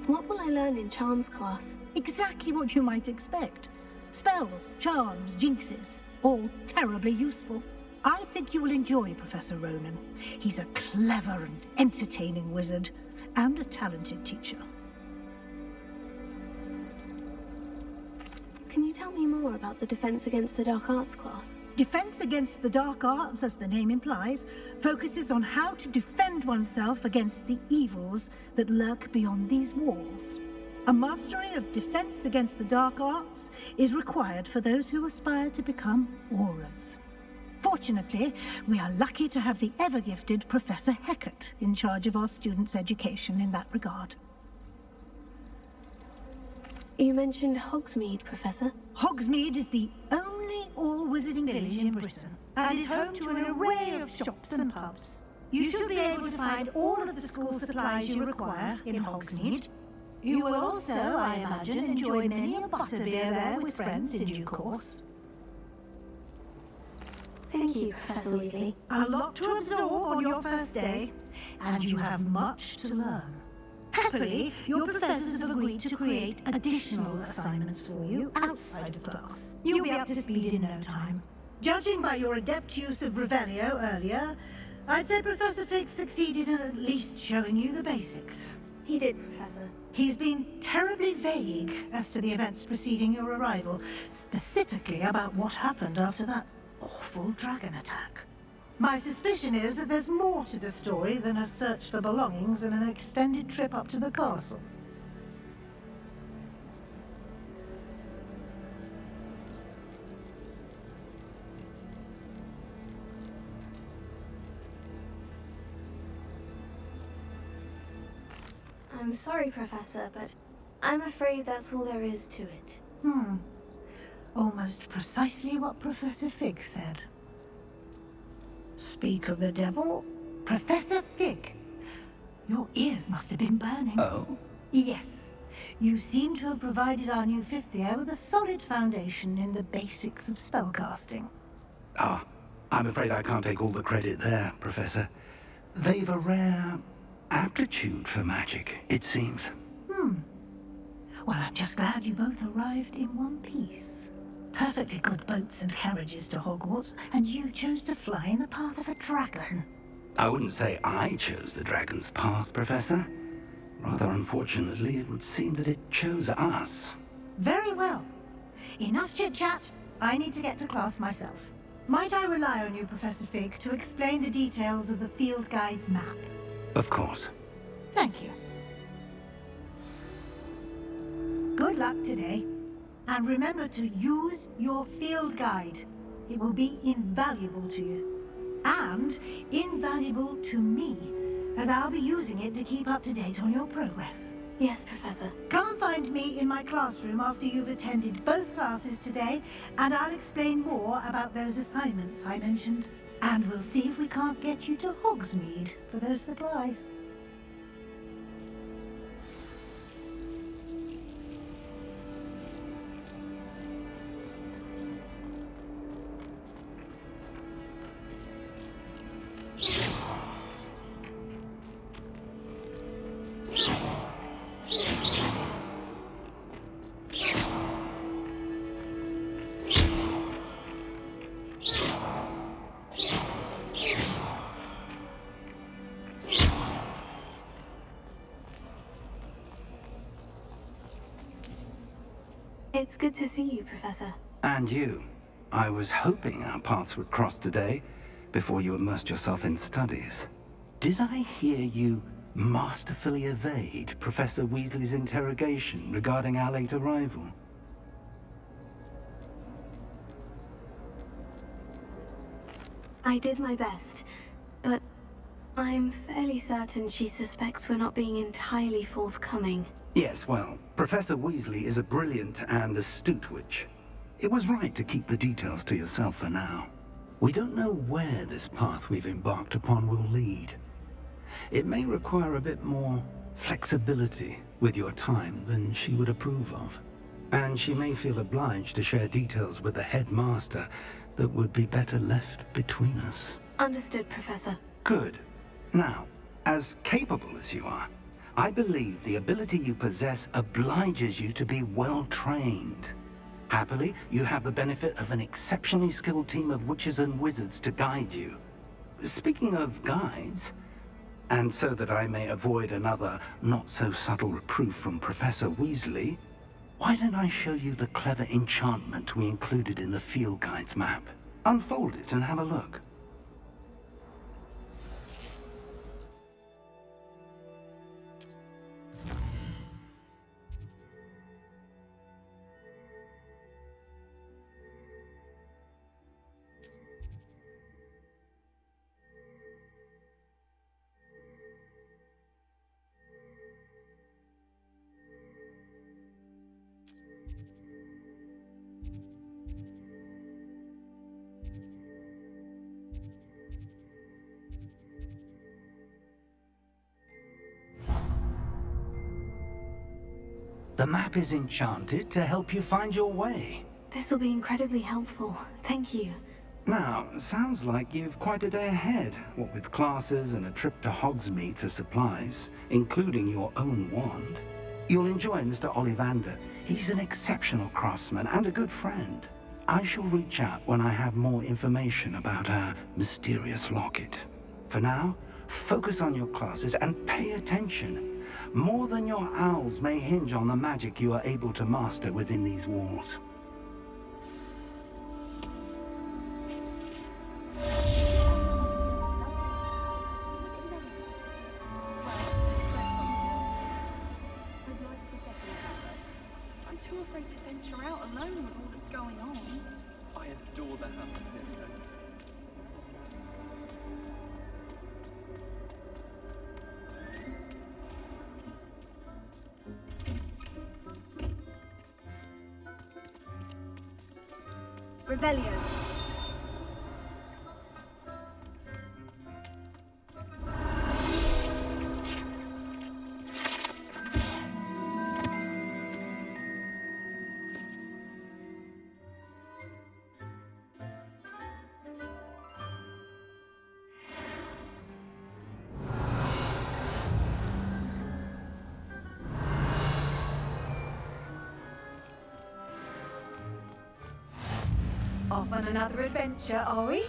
What will I learn in Charms class?
Exactly what you might expect. Spells, charms, jinxes, all terribly useful. I think you will enjoy Professor Ronan. He's a clever and entertaining wizard, and a talented teacher.
Can you tell me more about the Defense Against the Dark Arts class?
Defense Against the Dark Arts, as the name implies, focuses on how to defend oneself against the evils that lurk beyond these walls. A mastery of Defense Against the Dark Arts is required for those who aspire to become Aurors. Fortunately, we are lucky to have the ever-gifted Professor Hecat in charge of our students' education in that regard.
You mentioned Hogsmeade, Professor.
Hogsmeade is the only all-wizarding village in Britain, and is home to an array of shops and pubs. You should be able to find all of the school supplies you require in Hogsmeade. You will also, I imagine, enjoy many a butterbeer there with friends in due course.
Thank you, Professor Weasley.
A lot to absorb on your first day, and you have much to learn. Happily, your professors have agreed to create additional assignments for you outside of class. You'll be up to speed in no time. Judging by your adept use of Revelio earlier, I'd say Professor Fig succeeded in at least showing you the basics.
He did, Professor.
He's been terribly vague as to the events preceding your arrival, specifically about what happened after that awful dragon attack. My suspicion is that there's more to the story than a search for belongings and an extended trip up to the castle.
I'm sorry, Professor, but I'm afraid that's all there is to it.
Almost precisely what Professor Fig said. Speak of the devil, Professor Fig. Your ears must have been burning.
Oh?
Yes. You seem to have provided our new fifth year with a solid foundation in the basics of spellcasting.
Ah, I'm afraid I can't take all the credit there, Professor. They've a rare aptitude for magic, it seems.
Well, I'm just glad you both arrived in one piece. Perfectly good boats and carriages to Hogwarts, and you chose to fly in the path of a dragon.
I wouldn't say I chose the dragon's path, Professor. Rather unfortunately, it would seem that it chose us.
Very well. Enough chit-chat. I need to get to class myself. Might I rely on you, Professor Fig, to explain the details of the field guide's map?
Of course.
Thank you. Good luck today. And remember to use your field guide. It will be invaluable to you. And invaluable to me, as I'll be using it to keep up to date on your progress.
Yes, Professor.
Come and find me in my classroom after you've attended both classes today, and I'll explain more about those assignments I mentioned. And we'll see if we can't get you to Hogsmeade for those supplies.
It's good to see you, Professor.
And you. I was hoping our paths would cross today, before you immersed yourself in studies. Did I hear you masterfully evade Professor Weasley's interrogation regarding our late arrival?
I did my best, but I'm fairly certain she suspects we're not being entirely forthcoming.
Yes, well, Professor Weasley is a brilliant and astute witch. It was right to keep the details to yourself for now. We don't know where this path we've embarked upon will lead. It may require a bit more flexibility with your time than she would approve of. And she may feel obliged to share details with the headmaster that would be better left between us.
Understood, Professor.
Good. Now, as capable as you are, I believe the ability you possess obliges you to be well trained. Happily, you have the benefit of an exceptionally skilled team of witches and wizards to guide you. Speaking of guides, and so that I may avoid another not-so-subtle reproof from Professor Weasley, why don't I show you the clever enchantment we included in the field guide's map? Unfold it and have a look. The map is enchanted to help you find your way.
This will be incredibly helpful. Thank you.
Now, sounds like you've quite a day ahead, what with classes and a trip to Hogsmeade for supplies, including your own wand. You'll enjoy Mr. Ollivander. He's an exceptional craftsman and a good friend. I shall reach out when I have more information about our mysterious locket. For now, focus on your classes and pay attention. More than your owls may hinge on the magic you are able to master within these walls.
I'm too afraid to venture out alone with all that's going on.
I adore the hammer.
Revelio.
Off on another adventure, are we?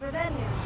Revelio.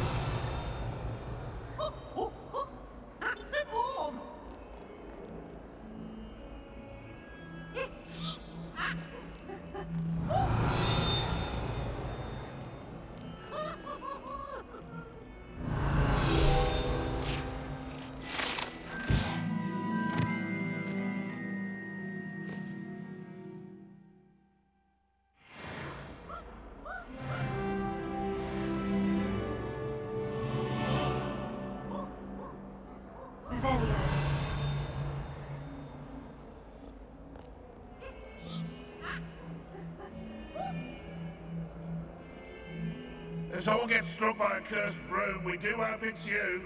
If someone gets struck by a cursed broom, we do hope it's you.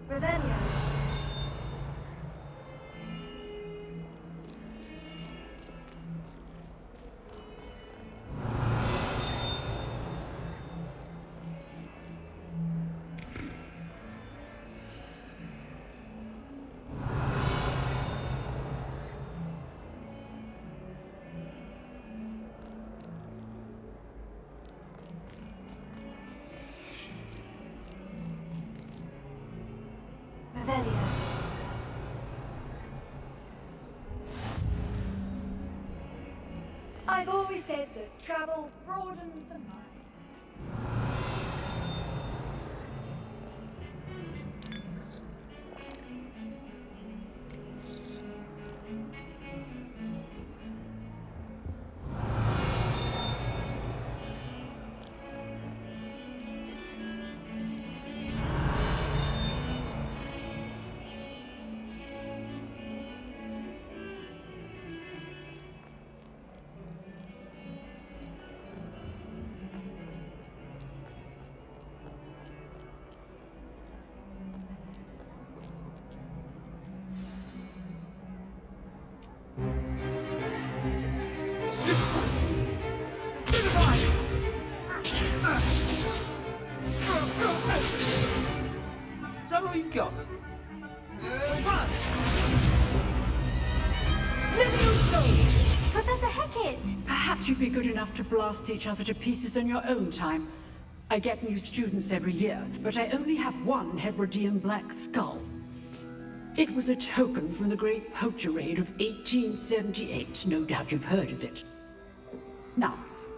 Revelio. Revelio. I've always said that travel broadens the mind.
that all you've got?
Run!
Professor Hecat!
Perhaps you'd be good enough to blast each other to pieces in your own time. I get new students every year, but I only have one Hebridean black skull. It was a token from the Great Poacher Raid of 1878. No doubt you've heard of it. Now,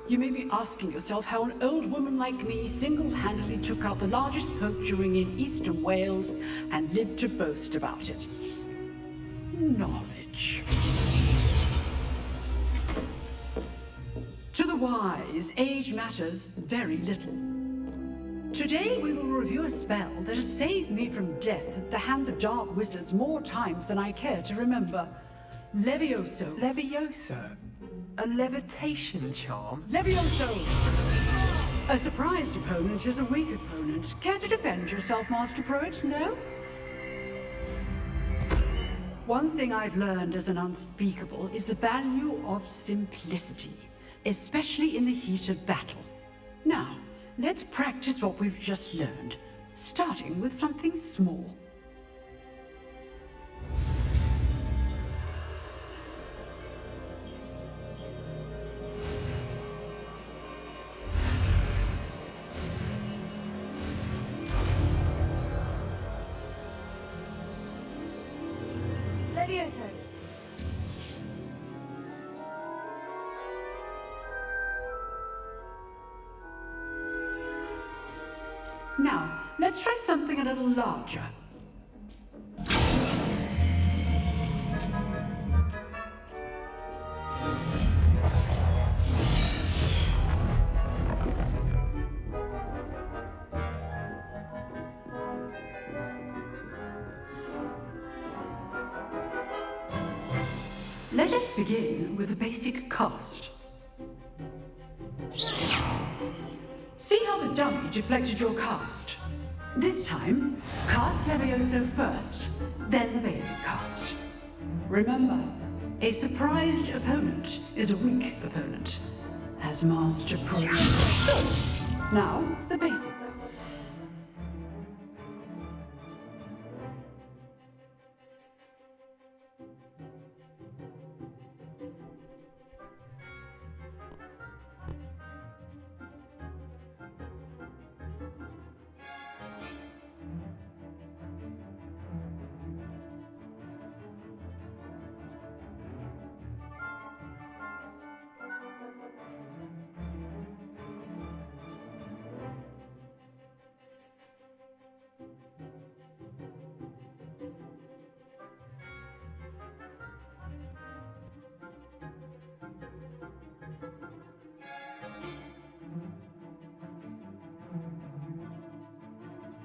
you may be asking yourself how an old woman like me single-handedly took out the largest poacher ring in eastern Wales and lived to boast about it. Knowledge. To the wise, age matters very little. Today we will review a spell that has saved me from death at the hands of dark wizards more times than I care to remember. Levioso.
Levioso? A levitation charm?
Levioso! A surprised opponent is a weak opponent. Care to defend yourself, Master Pruitt? No? One thing I've learned as an unspeakable is the value of simplicity, especially in the heat of battle. Now, let's practice what we've just learned, starting with something small.
Levioso.
Now, let's try something a little larger. Let us begin with the basic cast. See how the dummy deflected your cast? This time, cast Levioso first, then the basic cast. Remember, a surprised opponent is a weak opponent, as Master Pruitt. Now, the basic